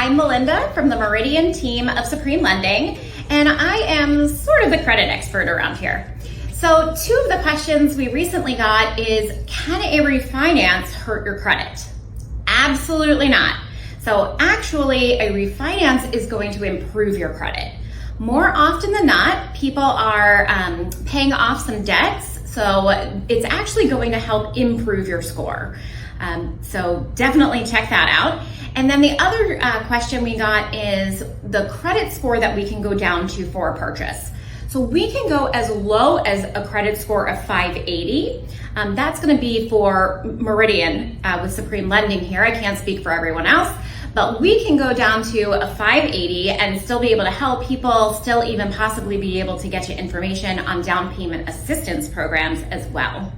I'm Melinda from the Meridian team of Supreme Lending, and I am sort of the credit expert around here. So two of the questions we recently got is, can a refinance hurt your credit? Absolutely not. So actually, a refinance is going to improve your credit. More often than not, people are paying off some debts, so it's actually going to help improve your score. So definitely check that out. And then the other question we got is the credit score that we can go down to for a purchase. So we can go as low as a credit score of 580. That's going to be for Meridian with Supreme Lending here. I can't speak for everyone else, but we can go down to a 580 and still be able to help people, still even possibly be able to get you information on down payment assistance programs as well.